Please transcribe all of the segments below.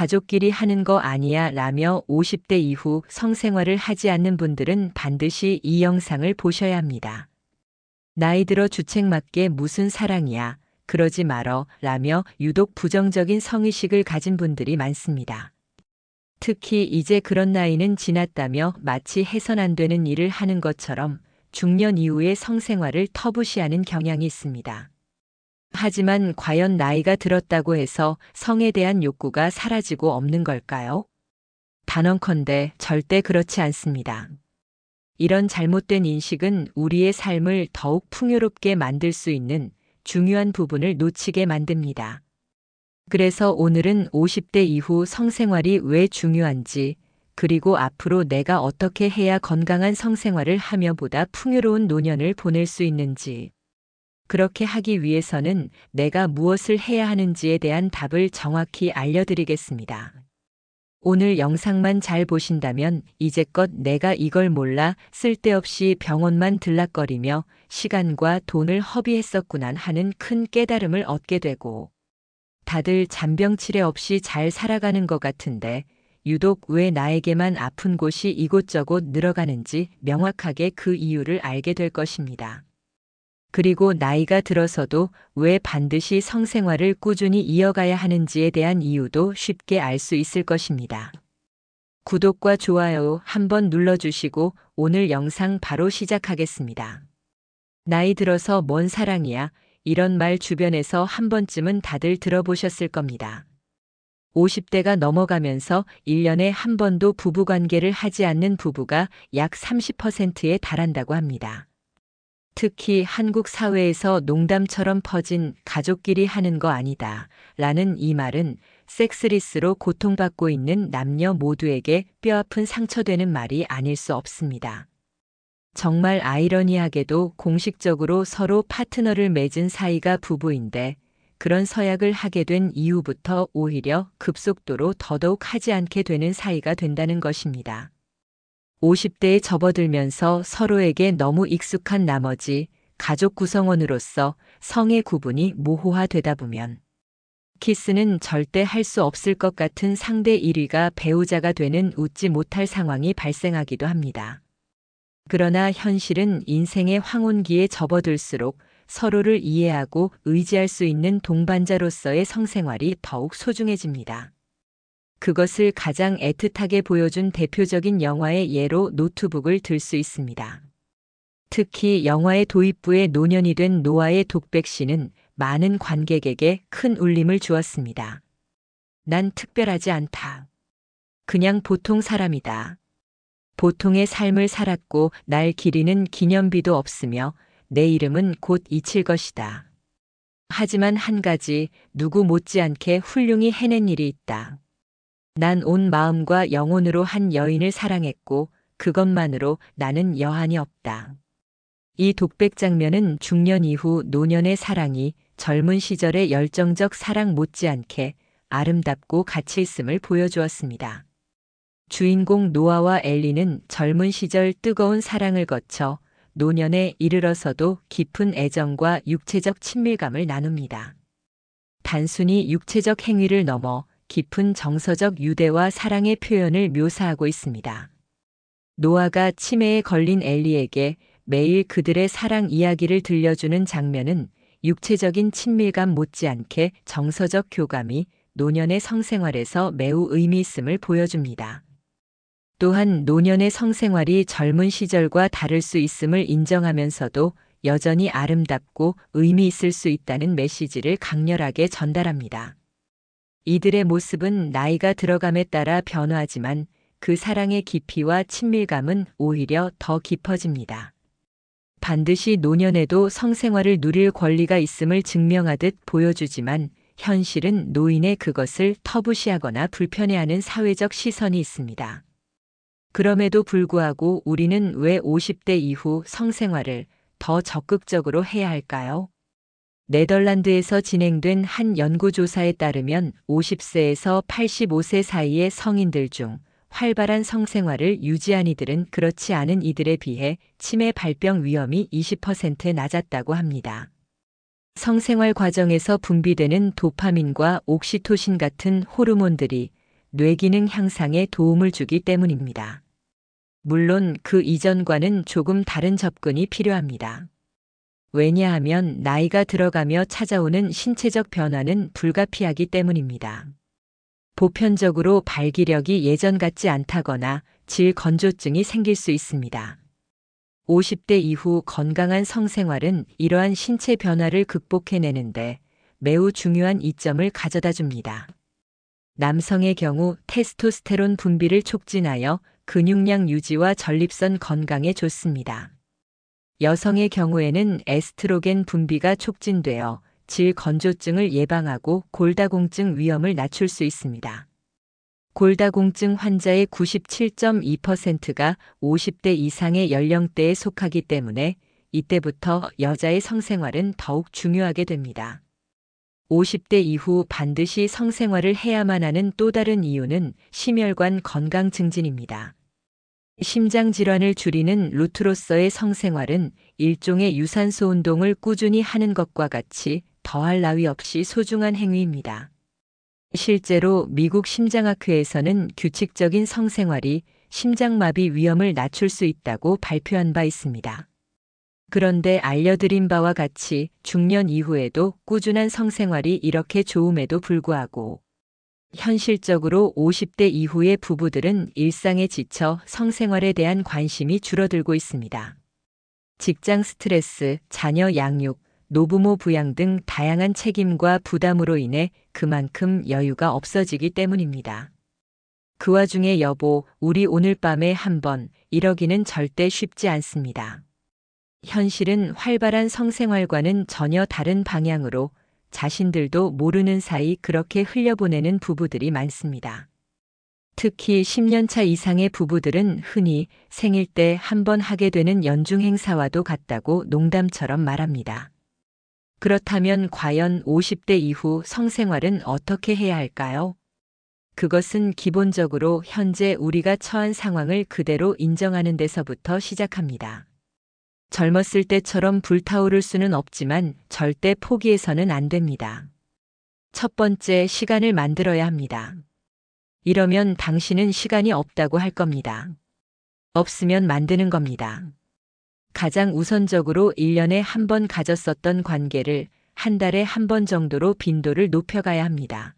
가족끼리 하는 거 아니야 라며 50대 이후 성생활을 하지 않는 분들은 반드시 이 영상을 보셔야 합니다. 나이 들어 주책 맞게 무슨 사랑이야, 그러지 말어 라며 유독 부정적인 성의식을 가진 분들이 많습니다. 특히 이제 그런 나이는 지났다며 마치 해선 안 되는 일을 하는 것처럼 중년 이후의 성생활을 터부시하는 경향이 있습니다. 하지만 과연 나이가 들었다고 해서 성에 대한 욕구가 사라지고 없는 걸까요? 단언컨대 절대 그렇지 않습니다. 이런 잘못된 인식은 우리의 삶을 더욱 풍요롭게 만들 수 있는 중요한 부분을 놓치게 만듭니다. 그래서 오늘은 50대 이후 성생활이 왜 중요한지, 그리고 앞으로 내가 어떻게 해야 건강한 성생활을 하며 보다 풍요로운 노년을 보낼 수 있는지, 그렇게 하기 위해서는 내가 무엇을 해야 하는지에 대한 답을 정확히 알려드리겠습니다. 오늘 영상만 잘 보신다면 이제껏 내가 이걸 몰라 쓸데없이 병원만 들락거리며 시간과 돈을 허비했었구나 하는 큰 깨달음을 얻게 되고, 다들 잔병 치레 없이 잘 살아가는 것 같은데 유독 왜 나에게만 아픈 곳이 이곳저곳 늘어가는지 명확하게 그 이유를 알게 될 것입니다. 그리고 나이가 들어서도 왜 반드시 성생활을 꾸준히 이어가야 하는지에 대한 이유도 쉽게 알 수 있을 것입니다. 구독과 좋아요 한번 눌러주시고 오늘 영상 바로 시작하겠습니다. 나이 들어서 뭔 사랑이야, 이런 말 주변에서 한 번쯤은 다들 들어보셨을 겁니다. 50대가 넘어가면서 1년에 한 번도 부부관계를 하지 않는 부부가 약 30%에 달한다고 합니다. 특히 한국 사회에서 농담처럼 퍼진 가족끼리 하는 거 아니다 라는 이 말은 섹스리스로 고통받고 있는 남녀 모두에게 뼈아픈 상처되는 말이 아닐 수 없습니다. 정말 아이러니하게도 공식적으로 서로 파트너를 맺은 사이가 부부인데 그런 서약을 하게 된 이후부터 오히려 급속도로 더더욱 하지 않게 되는 사이가 된다는 것입니다. 50대에 접어들면서 서로에게 너무 익숙한 나머지 가족 구성원으로서 성의 구분이 모호화되다 보면 키스는 절대 할 수 없을 것 같은 상대 1위가 배우자가 되는 웃지 못할 상황이 발생하기도 합니다. 그러나 현실은 인생의 황혼기에 접어들수록 서로를 이해하고 의지할 수 있는 동반자로서의 성생활이 더욱 소중해집니다. 그것을 가장 애틋하게 보여준 대표적인 영화의 예로 노트북을 들 수 있습니다. 특히 영화의 도입부에 노년이 된 노아의 독백신은 많은 관객에게 큰 울림을 주었습니다. 난 특별하지 않다. 그냥 보통 사람이다. 보통의 삶을 살았고 날 기리는 기념비도 없으며 내 이름은 곧 잊힐 것이다. 하지만 한 가지 누구 못지않게 훌륭히 해낸 일이 있다. 난 온 마음과 영혼으로 한 여인을 사랑했고 그것만으로 나는 여한이 없다. 이 독백 장면은 중년 이후 노년의 사랑이 젊은 시절의 열정적 사랑 못지않게 아름답고 가치 있음을 보여주었습니다. 주인공 노아와 엘리는 젊은 시절 뜨거운 사랑을 거쳐 노년에 이르러서도 깊은 애정과 육체적 친밀감을 나눕니다. 단순히 육체적 행위를 넘어 깊은 정서적 유대와 사랑의 표현을 묘사하고 있습니다. 노아가 치매에 걸린 엘리에게 매일 그들의 사랑 이야기를 들려주는 장면은 육체적인 친밀감 못지않게 정서적 교감이 노년의 성생활에서 매우 의미 있음을 보여줍니다. 또한 노년의 성생활이 젊은 시절과 다를 수 있음을 인정하면서도 여전히 아름답고 의미 있을 수 있다는 메시지를 강렬하게 전달합니다. 이들의 모습은 나이가 들어감에 따라 변화하지만 그 사랑의 깊이와 친밀감은 오히려 더 깊어집니다. 반드시 노년에도 성생활을 누릴 권리가 있음을 증명하듯 보여주지만 현실은 노인의 그것을 터부시하거나 불편해하는 사회적 시선이 있습니다. 그럼에도 불구하고 우리는 왜 50대 이후 성생활을 더 적극적으로 해야 할까요? 네덜란드에서 진행된 한 연구조사에 따르면 50세에서 85세 사이의 성인들 중 활발한 성생활을 유지한 이들은 그렇지 않은 이들에 비해 치매 발병 위험이 20% 낮았다고 합니다. 성생활 과정에서 분비되는 도파민과 옥시토신 같은 호르몬들이 뇌기능 향상에 도움을 주기 때문입니다. 물론 그 이전과는 조금 다른 접근이 필요합니다. 왜냐하면 나이가 들어가며 찾아오는 신체적 변화는 불가피하기 때문입니다. 보편적으로 발기력이 예전 같지 않다거나 질 건조증이 생길 수 있습니다. 50대 이후 건강한 성생활은 이러한 신체 변화를 극복해내는데 매우 중요한 이점을 가져다 줍니다. 남성의 경우 테스토스테론 분비를 촉진하여 근육량 유지와 전립선 건강에 좋습니다. 여성의 경우에는 에스트로겐 분비가 촉진되어 질 건조증을 예방하고 골다공증 위험을 낮출 수 있습니다. 골다공증 환자의 97.2%가 50대 이상의 연령대에 속하기 때문에 이때부터 여자의 성생활은 더욱 중요하게 됩니다. 50대 이후 반드시 성생활을 해야만 하는 또 다른 이유는 심혈관 건강 증진입니다. 심장 질환을 줄이는 루트로서의 성생활은 일종의 유산소 운동을 꾸준히 하는 것과 같이 더할 나위 없이 소중한 행위입니다. 실제로 미국 심장학회에서는 규칙적인 성생활이 심장마비 위험을 낮출 수 있다고 발표한 바 있습니다. 그런데 알려드린 바와 같이 중년 이후에도 꾸준한 성생활이 이렇게 좋음에도 불구하고 현실적으로 50대 이후의 부부들은 일상에 지쳐 성생활에 대한 관심이 줄어들고 있습니다. 직장 스트레스, 자녀 양육, 노부모 부양 등 다양한 책임과 부담으로 인해 그만큼 여유가 없어지기 때문입니다. 그 와중에 여보, 우리 오늘 밤에 한번 이러기는 절대 쉽지 않습니다. 현실은 활발한 성생활과는 전혀 다른 방향으로 자신들도 모르는 사이 그렇게 흘려보내는 부부들이 많습니다. 특히 10년차 이상의 부부들은 흔히 생일 때 한 번 하게 되는 연중 행사와도 같다고 농담처럼 말합니다. 그렇다면 과연 50대 이후 성생활은 어떻게 해야 할까요? 그것은 기본적으로 현재 우리가 처한 상황을 그대로 인정하는 데서부터 시작합니다. 젊었을 때처럼 불타오를 수는 없지만 절대 포기해서는 안 됩니다. 첫 번째, 시간을 만들어야 합니다. 이러면 당신은 시간이 없다고 할 겁니다. 없으면 만드는 겁니다. 가장 우선적으로 1년에 한 번 가졌었던 관계를 한 달에 한 번 정도로 빈도를 높여가야 합니다.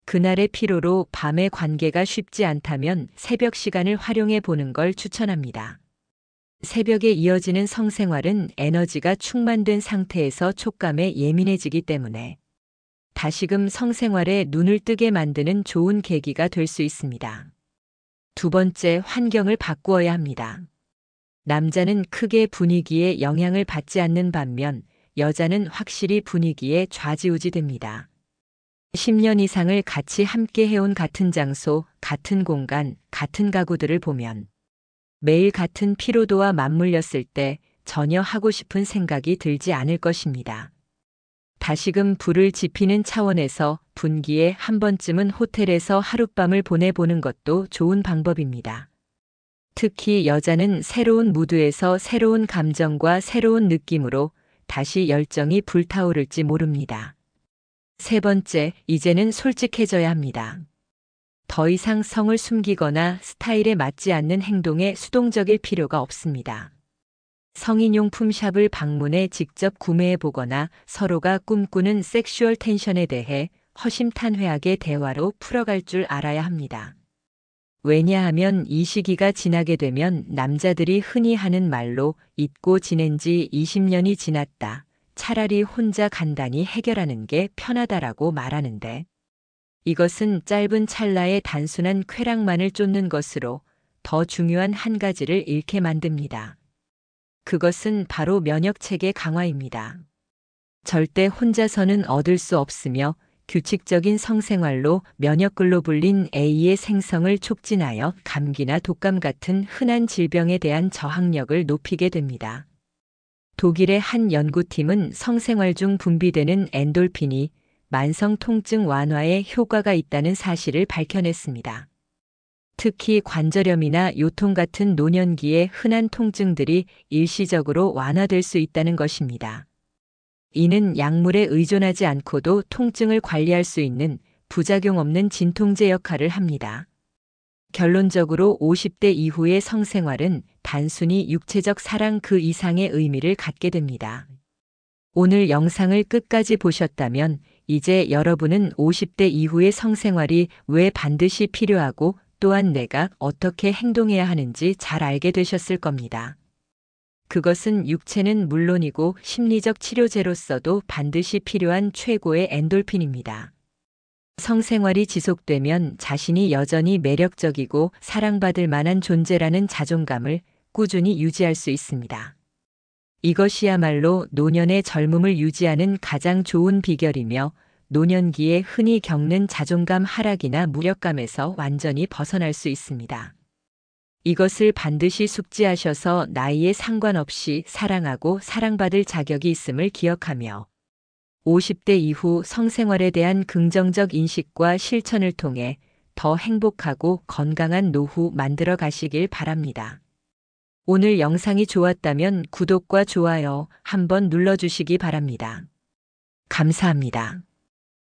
그날의 피로로 밤의 관계가 쉽지 않다면 새벽 시간을 활용해 보는 걸 추천합니다. 새벽에 이어지는 성생활은 에너지가 충만된 상태에서 촉감에 예민해지기 때문에 다시금 성생활에 눈을 뜨게 만드는 좋은 계기가 될 수 있습니다. 두 번째, 환경을 바꾸어야 합니다. 남자는 크게 분위기에 영향을 받지 않는 반면 여자는 확실히 분위기에 좌지우지됩니다. 10년 이상을 같이 함께 해온 같은 장소, 같은 공간, 같은 가구들을 보면 매일 같은 피로도와 맞물렸을 때 전혀 하고 싶은 생각이 들지 않을 것입니다. 다시금 불을 지피는 차원에서 분기에 한 번쯤은 호텔에서 하룻밤을 보내보는 것도 좋은 방법입니다. 특히 여자는 새로운 무드에서 새로운 감정과 새로운 느낌으로 다시 열정이 불타오를지 모릅니다. 세 번째, 이제는 솔직해져야 합니다. 더 이상 성을 숨기거나 스타일에 맞지 않는 행동에 수동적일 필요가 없습니다. 성인용품 샵을 방문해 직접 구매해 보거나 서로가 꿈꾸는 섹슈얼 텐션에 대해 허심탄회하게 대화로 풀어갈 줄 알아야 합니다. 왜냐하면 이 시기가 지나게 되면 남자들이 흔히 하는 말로 잊고 지낸 지 20년이 지났다. 차라리 혼자 간단히 해결하는 게 편하다라고 말하는데 이것은 짧은 찰나의 단순한 쾌락만을 쫓는 것으로 더 중요한 한 가지를 잃게 만듭니다. 그것은 바로 면역체계 강화입니다. 절대 혼자서는 얻을 수 없으며 규칙적인 성생활로 면역글로 불린 A의 생성을 촉진하여 감기나 독감 같은 흔한 질병에 대한 저항력을 높이게 됩니다. 독일의 한 연구팀은 성생활 중 분비되는 엔돌핀이 만성 통증 완화에 효과가 있다는 사실을 밝혀냈습니다. 특히 관절염이나 요통 같은 노년기의 흔한 통증들이 일시적으로 완화될 수 있다는 것입니다. 이는 약물에 의존하지 않고도 통증을 관리할 수 있는 부작용 없는 진통제 역할을 합니다. 결론적으로 50대 이후의 성생활은 단순히 육체적 사랑 그 이상의 의미를 갖게 됩니다. 오늘 영상을 끝까지 보셨다면 이제 여러분은 50대 이후의 성생활이 왜 반드시 필요하고 또한 내가 어떻게 행동해야 하는지 잘 알게 되셨을 겁니다. 그것은 육체는 물론이고 심리적 치료제로서도 반드시 필요한 최고의 엔돌핀입니다. 성생활이 지속되면 자신이 여전히 매력적이고 사랑받을 만한 존재라는 자존감을 꾸준히 유지할 수 있습니다. 이것이야말로 노년의 젊음을 유지하는 가장 좋은 비결이며 노년기에 흔히 겪는 자존감 하락이나 무력감에서 완전히 벗어날 수 있습니다. 이것을 반드시 숙지하셔서 나이에 상관없이 사랑하고 사랑받을 자격이 있음을 기억하며 50대 이후 성생활에 대한 긍정적 인식과 실천을 통해 더 행복하고 건강한 노후 만들어 가시길 바랍니다. 오늘 영상이 좋았다면 구독과 좋아요 한번 눌러주시기 바랍니다. 감사합니다.